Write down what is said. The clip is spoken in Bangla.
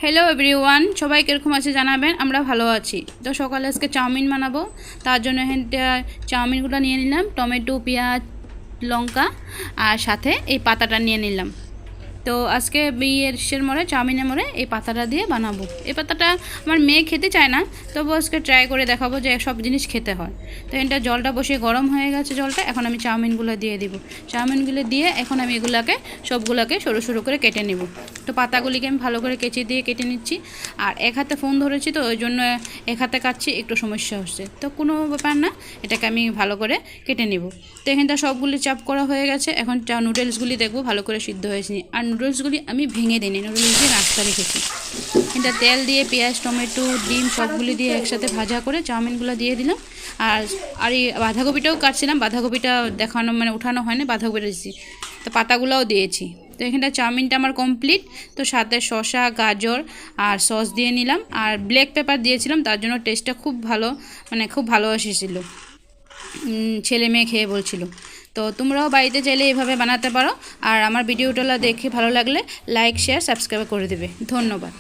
হ্যালো এভরিওয়ান, সবাই কীরকম আছে জানাবেন। আমরা ভালো আছি। তো সকালে আজকে চাউমিন বানাবো, তার জন্য এখানটা চাউমিনগুলো নিয়ে নিলাম, টমেটো, পেঁয়াজ, লঙ্কা আর সাথে এই পাতাটা নিয়ে নিলাম। তো আজকে বিয়ের মোড়ে চাউমিনের মোড়ে এই পাতাটা দিয়ে বানাবো। এই পাতাটা আমার মেয়ে খেতে চায় না, তবু আজকে ট্রাই করে দেখাবো যে সব জিনিস খেতে হয়। তো এটা জলটা বসিয়ে গরম হয়ে গেছে জলটা, এখন আমি চাউমিনগুলো দিয়ে দিব। চাউমিনগুলো দিয়ে এখন আমি এগুলোকে সবগুলোকে সরু সরু করে কেটে নেব। তো পাতাগুলিকে আমি ভালো করে কেচি দিয়ে কেটে নিচ্ছি। আর এক হাতে ফোন ধরেছি, তো ওই জন্য এক হাতে কাটছি, একটু সমস্যা হচ্ছে। তো কোনো ব্যাপার না, এটাকে আমি ভালো করে কেটে নেব। তো এখানটা সবগুলি চাপ করা হয়ে গেছে। এখন নুডলসগুলি দেখবো ভালো করে সিদ্ধ হয়েছে। আর নুডলসগুলি আমি ভেঙে দিইনি, নুডলস দিয়ে নাস্তা রেখেছি। এটা তেল দিয়ে পেঁয়াজ, টমেটো, ডিম সবগুলি দিয়ে একসাথে ভাজা করে চাউমিনগুলো দিয়ে দিলাম। আর আর এই বাঁধাকপিটাও কাটছিলাম, বাঁধাকপিটা দেখানো মানে উঠানো হয়নি, বাঁধাকপিটা দিয়েছি। তো পাতাগুলোও দিয়েছি। তো এখানটা চাউমিনটা আমার কমপ্লিট। তো সাথে শসা, গাজর আর সস দিয়ে নিলাম, আর ব্ল্যাক পেপার দিয়েছিলাম, তার জন্য টেস্টটা খুব ভালো, মানে খুব ভালো এসেছিল। ছেলে মেয়ে খেয়ে বলছিল। তো তোমরাও বাড়িতে চাইলে এভাবে বানাতে পারো। আর আমার ভিডিওটা দেখে ভালো লাগলে লাইক, শেয়ার, সাবস্ক্রাইব করে দেবে। ধন্যবাদ।